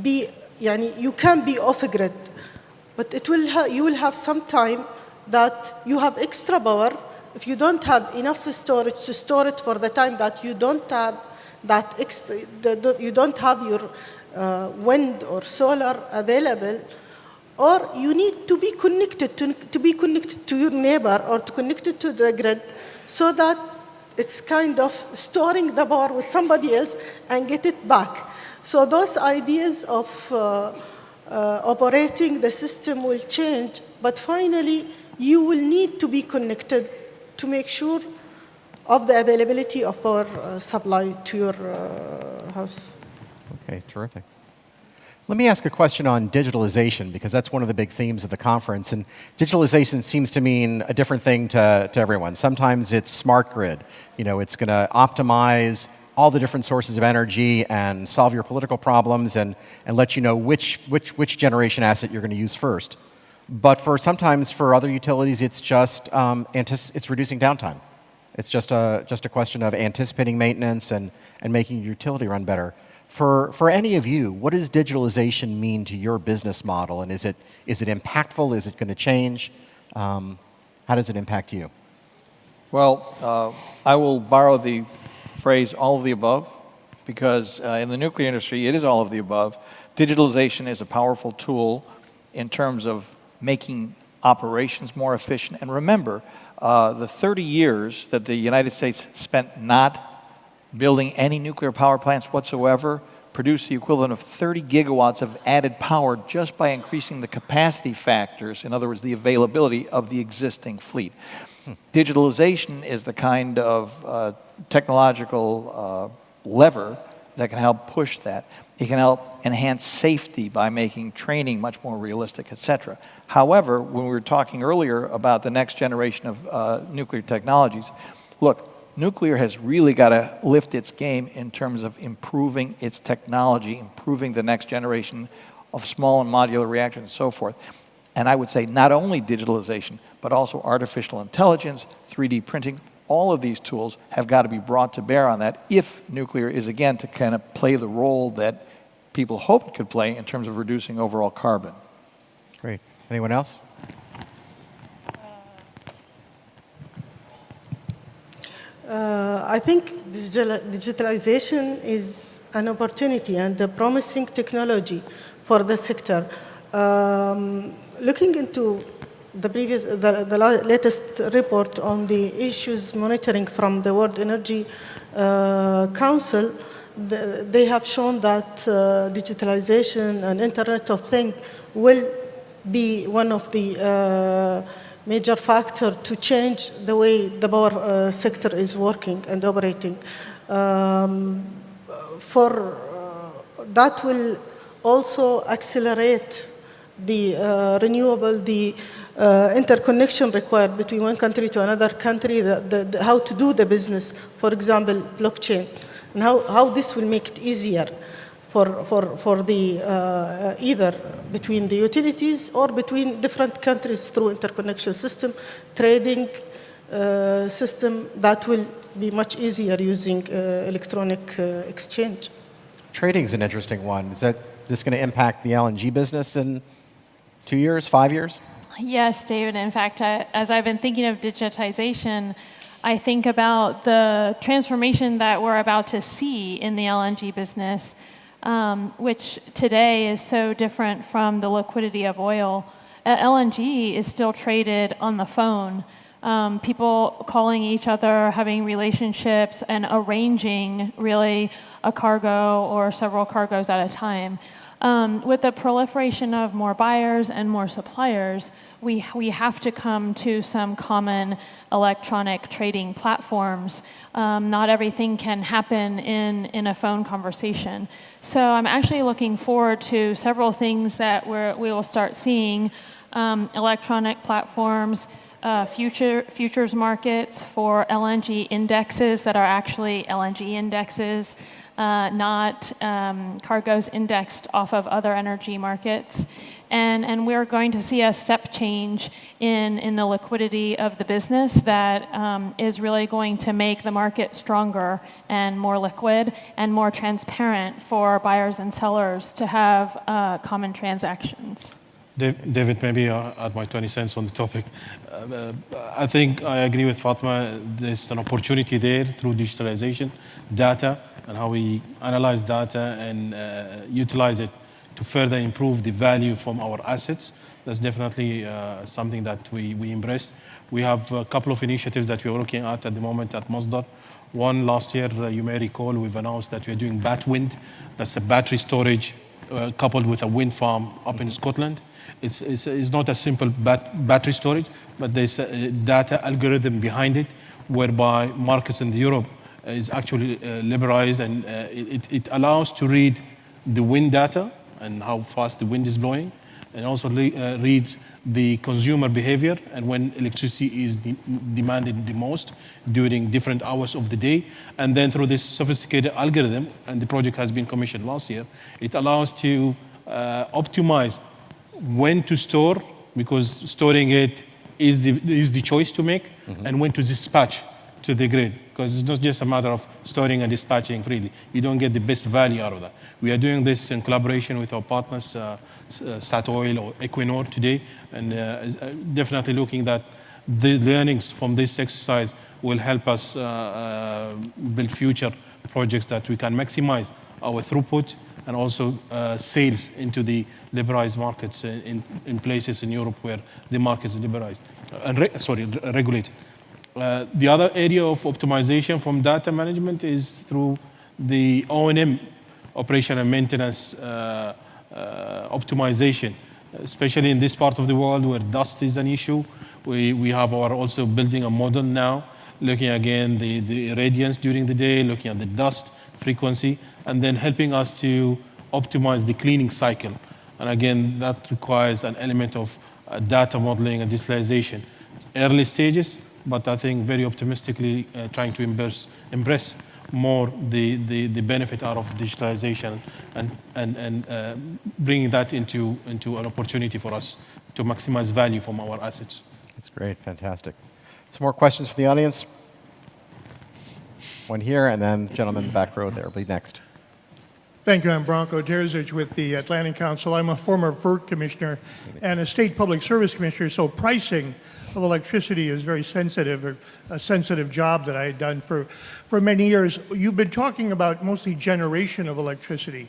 Speaker 2: be, you can be off-grid, but you will have some time that you have extra power. If you don't have enough storage to store it for the time that you don't have that extra, you don't have your wind or solar available, or you need to be connected to your neighbor or to connected to the grid, so that it's kind of storing the power with somebody else and get it back. So those ideas of operating the system will change, but finally you will need to be connected to make sure of the availability of power supply to your house.
Speaker 1: Okay, terrific. Let me ask a question on digitalization, because that's one of the big themes of the conference. And digitalization seems to mean a different thing to everyone. Sometimes it's smart grid. It's going to optimize all the different sources of energy and solve your political problems and let you know which generation asset you're going to use first. But sometimes for other utilities, it's just it's reducing downtime. It's just a question of anticipating maintenance and making your utility run better. For any of you, what does digitalization mean to your business model? And is it impactful? Is it going to change? How does it impact you?
Speaker 6: Well, I will borrow the phrase all of the above. because in the nuclear industry, it is all of the above. Digitalization is a powerful tool in terms of making operations more efficient. And remember, the 30 years that the United States spent not building any nuclear power plants whatsoever produced the equivalent of 30 gigawatts of added power just by increasing the capacity factors, in other words, the availability of the existing fleet. Digitalization is the kind of technological lever that can help push that. It can help enhance safety by making training much more realistic, et cetera. However, when we were talking earlier about the next generation of nuclear technologies, look, nuclear has really got to lift its game in terms of improving its technology, improving the next generation of small and modular reactors and so forth. And I would say not only digitalization, but also artificial intelligence, 3D printing, all of these tools have got to be brought to bear on that if nuclear is, again, to kind of play the role that people hope it could play in terms of reducing overall carbon.
Speaker 1: Great. Anyone else?
Speaker 2: I think digitalization is an opportunity and a promising technology for the sector. Looking into the latest report on the issues monitoring from the World Energy Council, they have shown that digitalization and Internet of Things will be one of the major factors to change the way the power sector is working and operating. That will also accelerate the renewable, the interconnection required between one country to another country, how to do the business, for example, blockchain, and how this will make it easier for the either between the utilities or between different countries through interconnection system, trading system that will be much easier using electronic exchange.
Speaker 1: Trading is an interesting one. Is this going to impact the LNG business in 2 years, 5 years?
Speaker 4: Yes, David. In fact, as I've been thinking of digitization, I think about the transformation that we're about to see in the LNG business, which today is so different from the liquidity of oil. LNG is still traded on the phone. People calling each other, having relationships, and arranging really a cargo or several cargoes at a time. With the proliferation of more buyers and more suppliers, we have to come to some common electronic trading platforms. Not everything can happen in a phone conversation. So I'm actually looking forward to several things that we will start seeing. Electronic platforms, futures markets for LNG indexes that are actually LNG indexes, not cargoes indexed off of other energy markets. And we're going to see a step change in the liquidity of the business that is really going to make the market stronger and more liquid and more transparent for buyers and sellers to have common transactions.
Speaker 3: David, maybe I'll add my 20 cents on the topic. I think I agree with Fatima. There's an opportunity there through digitalization, data, and how we analyze data and utilize it to further improve the value from our assets. That's definitely something that we embrace. We have a couple of initiatives that we're looking at the moment at Masdar. One, last year, you may recall, we've announced that we're doing Batwind. That's a battery storage coupled with a wind farm up in Scotland. It's not a simple battery storage, but there's a data algorithm behind it, whereby markets in Europe is actually liberalized, and it allows to read the wind data and how fast the wind is blowing, and also reads the consumer behavior and when electricity is demanded the most during different hours of the day. And then through this sophisticated algorithm, and the project has been commissioned last year, it allows to optimize when to store, because storing it is the choice to make, and when to dispatch to the grid, because it's not just a matter of storing and dispatching freely. You don't get the best value out of that. We are doing this in collaboration with our partners, Statoil or Equinor today, and definitely looking that the learnings from this exercise will help us build future projects that we can maximize our throughput and also sales into the liberalized markets in places in Europe where the market is liberalized, regulated. The other area of optimization from data management is through the O&M, operation and maintenance optimization, especially in this part of the world where dust is an issue. We have our also building a model now, looking again the radiance during the day, looking at the dust frequency, and then helping us to optimize the cleaning cycle. And again, that requires an element of data modeling and digitalization. Early stages, but I think very optimistically trying to embrace more the benefit out of digitalization and bringing that into an opportunity for us to maximize value from our assets.
Speaker 1: That's great, fantastic. Some more questions from the audience? One here, and then the gentleman in the back row there will be next.
Speaker 9: Thank you. I'm Branko Terzic with the Atlantic Council. I'm a former FERC commissioner and a state public service commissioner, so pricing of electricity is very sensitive, or a sensitive job that I had done for many years. You've been talking about mostly generation of electricity,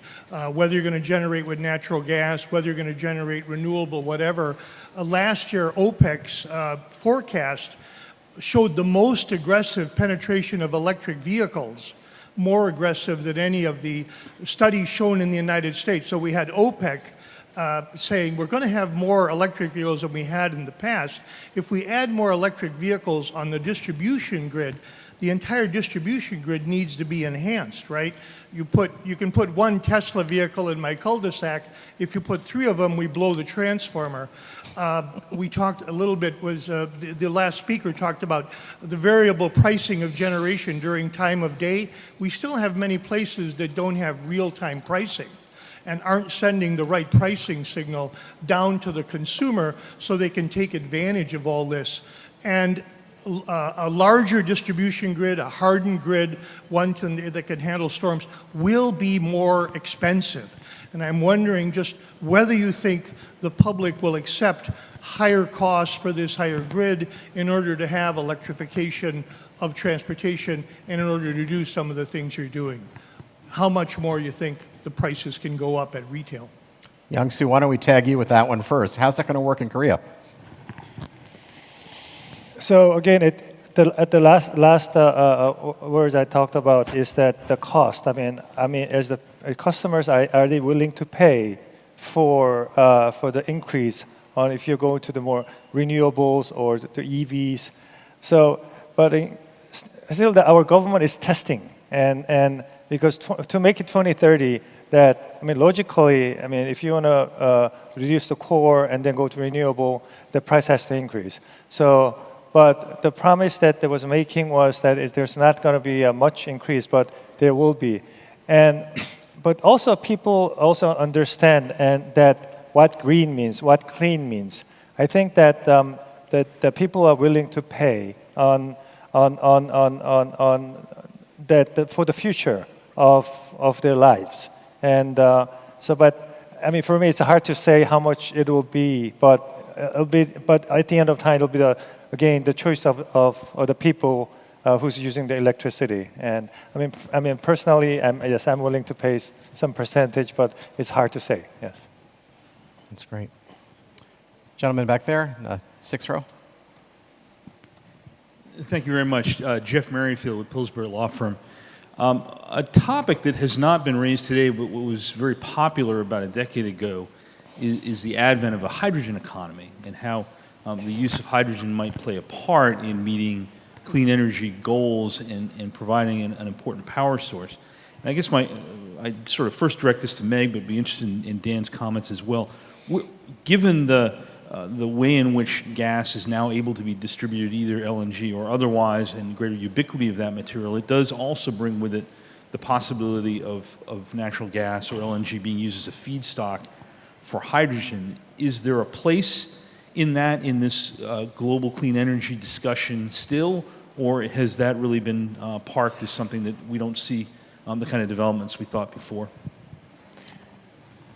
Speaker 9: whether you're going to generate with natural gas, whether you're going to generate renewable, whatever. Last year, OPEC's forecast showed the most aggressive penetration of electric vehicles, more aggressive than any of the studies shown in the United States. So we had OPEC saying we're going to have more electric vehicles than we had in the past. If we add more electric vehicles on the distribution grid, the entire distribution grid needs to be enhanced, right? You can put one Tesla vehicle in my cul-de-sac. If you put 3 of them, we blow the transformer. We talked a little bit, the last speaker talked about the variable pricing of generation during time of day. We still have many places that don't have real-time pricing and aren't sending the right pricing signal down to the consumer so they can take advantage of all this. And a larger distribution grid, a hardened grid, one that can handle storms, will be more expensive. And I'm wondering just whether you think the public will accept higher costs for this higher grid in order to have electrification of transportation and in order to do some of the things you're doing. How much more you think the prices can go up at retail?
Speaker 1: Yongsoo, why don't we tag you with that one first? How's that going to work in Korea?
Speaker 5: So again, at the last words I talked about is that the cost. I mean, as the customers, are they willing to pay for the increase on if you go to the more renewables or the EVs? So, but still, our government is testing, and because to make it 2030, that logically, if you want to reduce the core and then go to renewable, the price has to increase. So. But the promise that they was making was that there's not going to be a much increase, but there will be. But also people also understand that what green means, what clean means. I think that that people are willing to pay on that for the future of their lives. And so, but for me, it's hard to say how much it will be, but But at the end of time, it'll be again the choice of the people who's using the electricity. And personally, I'm willing to pay some percentage, but it's hard to say. Yes.
Speaker 1: That's great. Gentleman back there, sixth row.
Speaker 10: Thank you very much. Jeff Merrifield with Pillsbury Law Firm. A topic that has not been raised today, but was very popular about a decade ago, is the advent of a hydrogen economy and how the use of hydrogen might play a part in meeting clean energy goals and providing an important power source. And I guess I'd sort of first direct this to Meg, but be interested in Dan's comments as well. Given the way in which gas is now able to be distributed either LNG or otherwise, and greater ubiquity of that material, it does also bring with it the possibility of natural gas or LNG being used as a feedstock for hydrogen. Is there a place in this global clean energy discussion still, or has that really been parked as something that we don't see the kind of developments we thought before?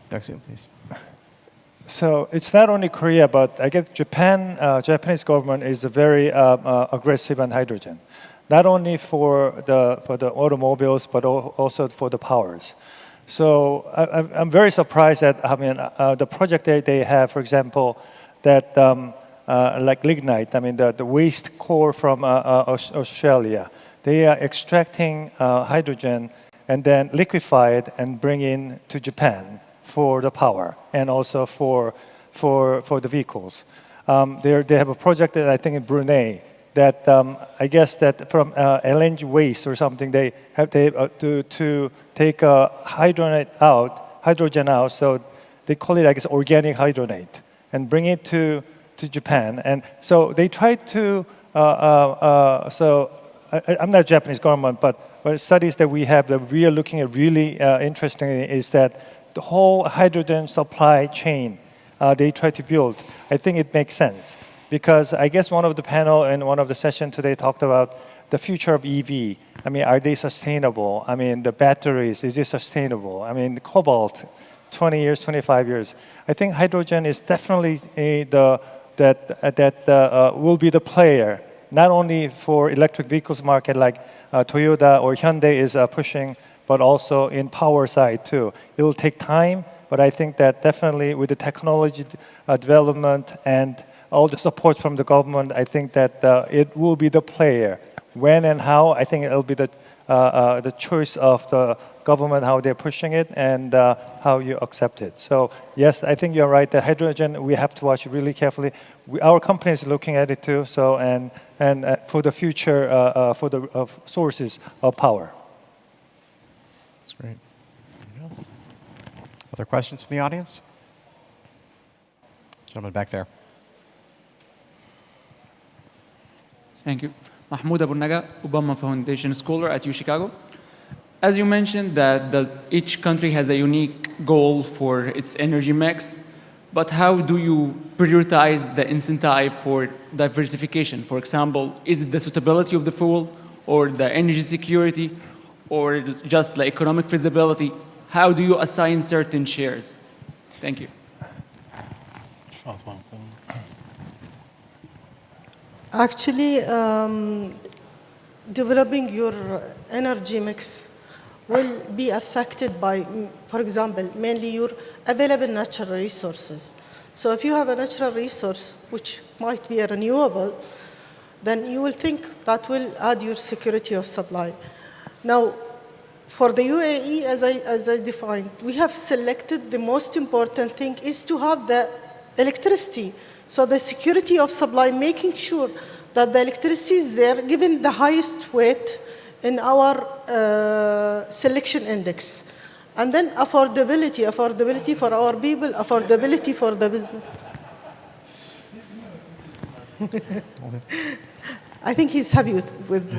Speaker 1: Yongsoo, please.
Speaker 5: So it's not only Korea, but I guess Japanese government is very aggressive on hydrogen. not only for the automobiles, but also for the powers. So I'm very surprised that, I mean, the project that they have, for example, that like lignite, I mean, the waste core from Australia, they are extracting hydrogen and then liquefy it and bring in to Japan for the power and also for the vehicles. They have a project that I think in Brunei that I guess that from LNG waste or something they have to take hydrogen out. So they call it, I guess, organic hydrogenate and bring it to Japan. And so they try to. I'm not Japanese government, but studies that we have that we are looking at really interesting is that the whole hydrogen supply chain they try to build. I think it makes sense because I guess one of the panel and one of the session today talked about the future of EV. I mean, are they sustainable? I mean, the batteries, is it sustainable? I mean, the cobalt, 20 years, 25 years. I think hydrogen is definitely will be the player, not only for electric vehicles market like Toyota or Hyundai is pushing, but also in power side too. It will take time, but I think that definitely with the technology development and all the support from the government, I think that it will be the player. When and how, I think it'll be the choice of the government, how they're pushing it and how you accept it. So yes, I think you're right. The hydrogen, we have to watch it really carefully. Our company is looking at it too. So and for the future, for the sources of power.
Speaker 1: That's great. Anything else? Other questions from the audience? Gentleman back there.
Speaker 11: Thank you. Mahmoud Abu Naga, Obama Foundation Scholar at UChicago. As you mentioned that each country has a unique goal for its energy mix, but how do you prioritize the incentive for diversification? For example, is it the suitability of the fuel or the energy security or just the economic feasibility? How do you assign certain shares? Thank you.
Speaker 2: Actually, developing your energy mix will be affected by, for example, mainly your available natural resources. So if you have a natural resource, which might be a renewable, then you will think that will add your security of supply. Now, for the UAE, as I defined, we have selected the most important thing is to have the electricity. So the security of supply, making sure that the electricity is there, given the highest weight in our selection index. And then affordability for our people, affordability for the business. I think he's happy with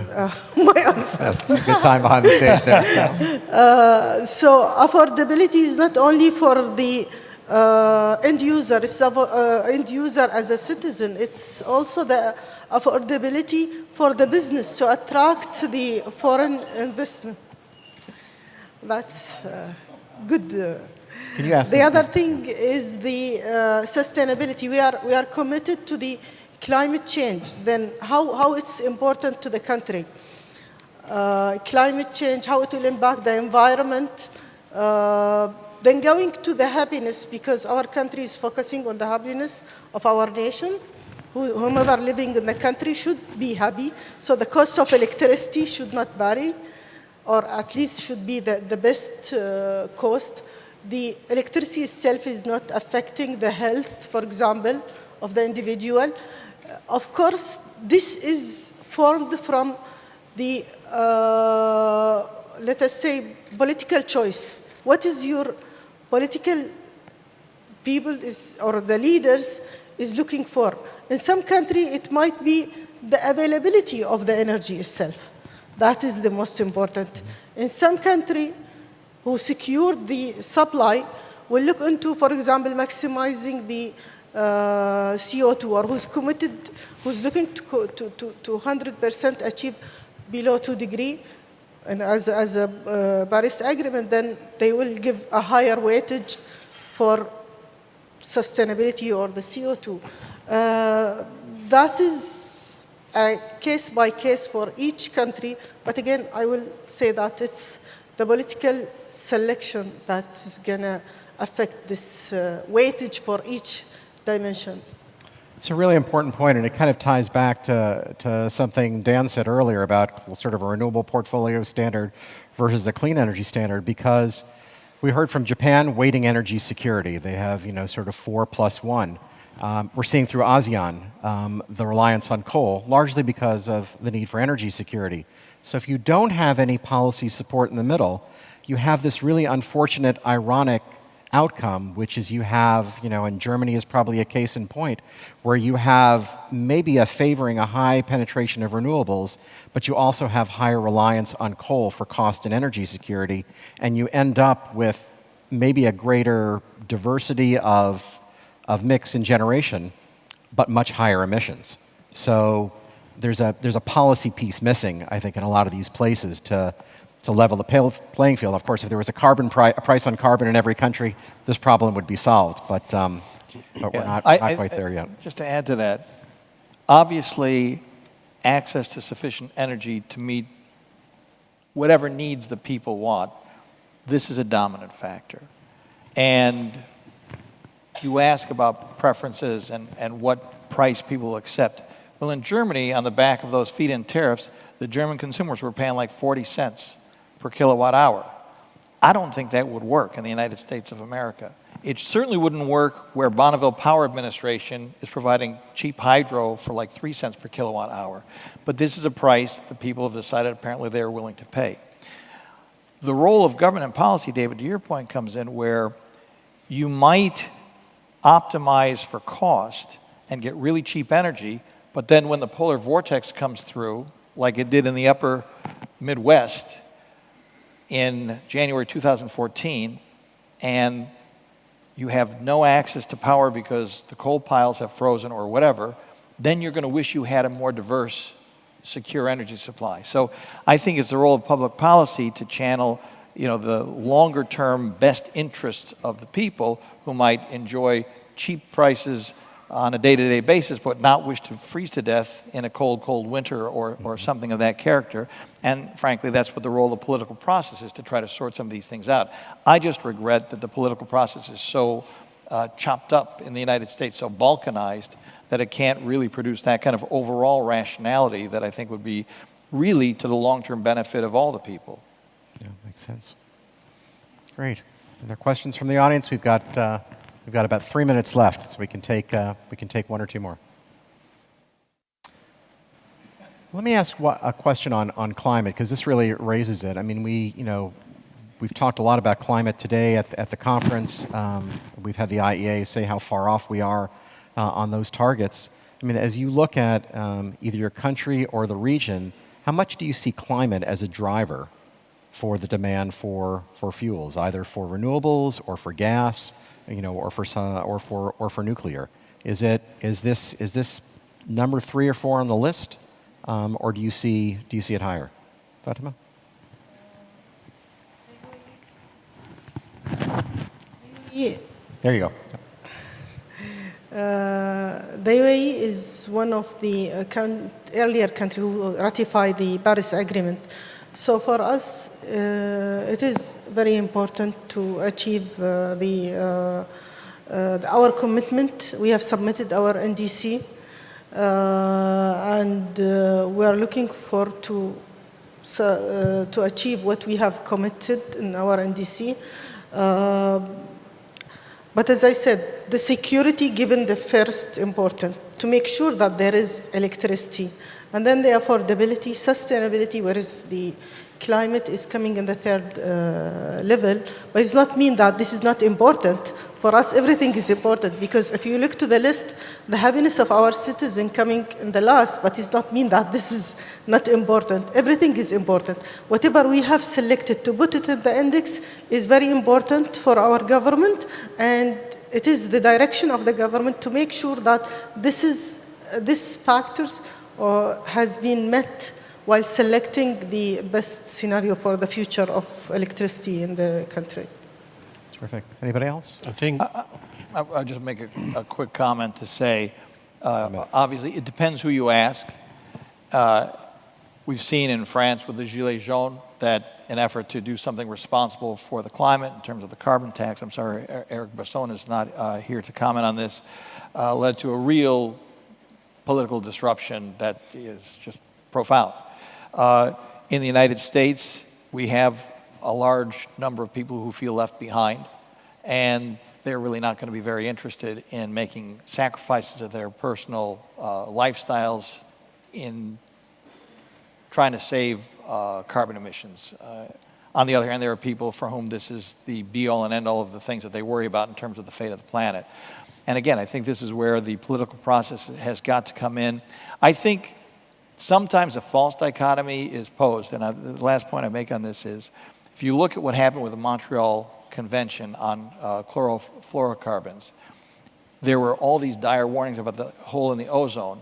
Speaker 2: my answer.
Speaker 1: Good time behind the stage there.
Speaker 2: So affordability is not only for the end user, it's end user as a citizen. It's also the affordability for the business to attract the foreign investment. That's good.
Speaker 1: Can you ask
Speaker 2: the other thing is the sustainability. We are committed to the climate change. Then how it's important to the country. Climate change, how it will impact the environment. Then going to the happiness, because our country is focusing on the happiness of our nation. Whomever living in the country should be happy. So the cost of electricity should not vary, or at least should be the best cost. The electricity itself is not affecting the health, for example, of the individual. Of course, this is formed from the, let us say, political choice. What is your political people or the leaders is looking for? In some country, it might be the availability of the energy itself. That is the most important. In some country, who secured the supply will look into, for example, maximizing the CO2, or who's committed, who's looking to 100% achieve below 2 degrees, and as a Paris Agreement, then they will give a higher weightage for sustainability or the CO2. That is case by case for each country. But again, I will say that it's the political selection that is going to affect this weightage for each dimension.
Speaker 1: It's a really important point, and it kind of ties back to something Dan said earlier about sort of a renewable portfolio standard versus a clean energy standard, because we heard from Japan weighting energy security. They have, sort of 4+1. We're seeing through ASEAN the reliance on coal, largely because of the need for energy security. So if you don't have any policy support in the middle, you have this really unfortunate, ironic outcome, which is you have, and Germany is probably a case in point, where you have maybe favoring a high penetration of renewables, but you also have higher reliance on coal for cost and energy security, and you end up with maybe a greater diversity of mix and generation, but much higher emissions. So there's a policy piece missing, I think, in a lot of these places to level the playing field. Of course, if there was a price on carbon in every country, this problem would be solved. But we're not quite there yet.
Speaker 6: Just to add to that, obviously, access to sufficient energy to meet whatever needs the people want, this is a dominant factor. And you ask about preferences and what price people accept. Well, in Germany, on the back of those feed-in tariffs, the German consumers were paying like 40 cents per kilowatt hour. I don't think that would work in the United States of America. It certainly wouldn't work where Bonneville Power Administration is providing cheap hydro for like 3 cents per kilowatt hour. But this is a price the people have decided apparently they're willing to pay. The role of government and policy, David, to your point, comes in where you might optimize for cost and get really cheap energy, but then when the polar vortex comes through, like it did in the upper Midwest in January 2014, and you have no access to power because the coal piles have frozen or whatever, then you're going to wish you had a more diverse, secure energy supply. So I think it's the role of public policy to channel the longer-term best interests of the people who might enjoy cheap prices on a day-to-day basis, but not wish to freeze to death in a cold, cold winter or something of that character. And frankly, that's what the role of the political process is, to try to sort some of these things out. I just regret that the political process is so chopped up in the United States, so balkanized, that it can't really produce that kind of overall rationality that I think would be really to the long-term benefit of all the people.
Speaker 1: Yeah, makes sense. Great. Are there questions from the audience? We've got about 3 minutes left, so we can take one or two more. Let me ask a question on climate, because this really raises it. I mean, we've talked a lot about climate today at the conference. We've had the IEA say how far off we are on those targets. I mean, as you look at either your country or the region, how much do you see climate as a driver for the demand for fuels, either for renewables or for gas, or for nuclear? Is this number 3 or 4 on the list, or do you see it higher? Fatima?
Speaker 2: Yeah.
Speaker 1: There you go.
Speaker 2: The UAE is one of the earlier countries who ratified the Paris Agreement. So for us, it is very important to achieve our commitment. We have submitted our NDC, and we are looking forward to achieve what we have committed in our NDC. But as I said, the security given the first important, to make sure that there is electricity. And then the affordability, sustainability, whereas the climate is coming in the third level. But it does not mean that this is not important. For us, everything is important, because if you look to the list, the happiness of our citizen coming in the last, but it does not mean that this is not important. Everything is important. Whatever we have selected to put it in the index is very important for our government, and it is the direction of the government to make sure that these factors has been met while selecting the best scenario for the future of electricity in the country.
Speaker 1: Terrific. Anybody else?
Speaker 3: I think
Speaker 6: I'll just make a quick comment to say, obviously, it depends who you ask. We've seen in France with the Gilets jaunes that an effort to do something responsible for the climate in terms of the carbon tax, I'm sorry, Eric Besson is not here to comment on this, led to a real political disruption that is just profound. In the United States, we have a large number of people who feel left behind, and they're really not going to be very interested in making sacrifices of their personal lifestyles in trying to save carbon emissions. On the other hand, there are people for whom this is the be-all and end-all of the things that they worry about in terms of the fate of the planet. And again, I think this is where the political process has got to come in. I think sometimes a false dichotomy is posed, and the last point I make on this is, if you look at what happened with the Montreal Convention on chlorofluorocarbons, there were all these dire warnings about the hole in the ozone.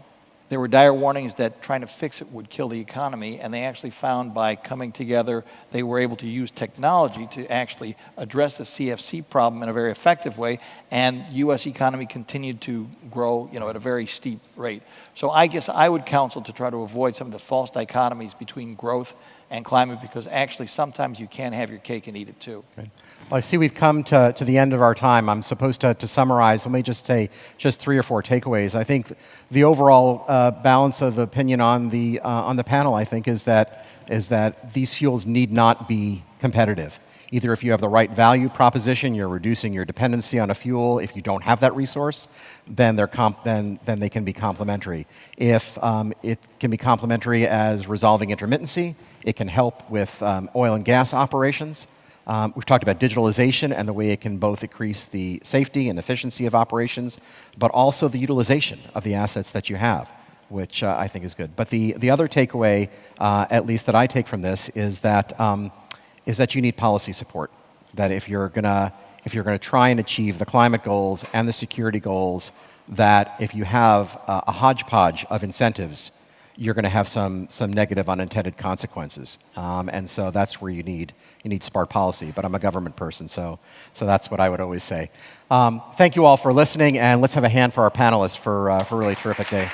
Speaker 6: There were dire warnings that trying to fix it would kill the economy, and they actually found by coming together, they were able to use technology to actually address the CFC problem in a very effective way, and U.S. economy continued to grow, at a very steep rate. So I guess I would counsel to try to avoid some of the false dichotomies between growth and climate, because actually sometimes you can have your cake and eat it too.
Speaker 1: Okay. Well, I see we've come to the end of our time. I'm supposed to summarize. Let me just say just 3 or 4 takeaways. I think the overall balance of opinion on the panel, I think, is that these fuels need not be competitive. Either if you have the right value proposition, you're reducing your dependency on a fuel. If you don't have that resource, then they can be complementary. If it can be complementary as resolving intermittency, it can help with oil and gas operations. We've talked about digitalization and the way it can both increase the safety and efficiency of operations, but also the utilization of the assets that you have, which I think is good. But the other takeaway, at least that I take from this, is that you need policy support. That if you're gonna try and achieve the climate goals and the security goals, that if you have a hodgepodge of incentives, you're going to have some negative unintended consequences, and so that's where you need smart policy. But I'm a government person, so that's what I would always say. Thank you all for listening, and let's have a hand for our panelists for a really terrific day.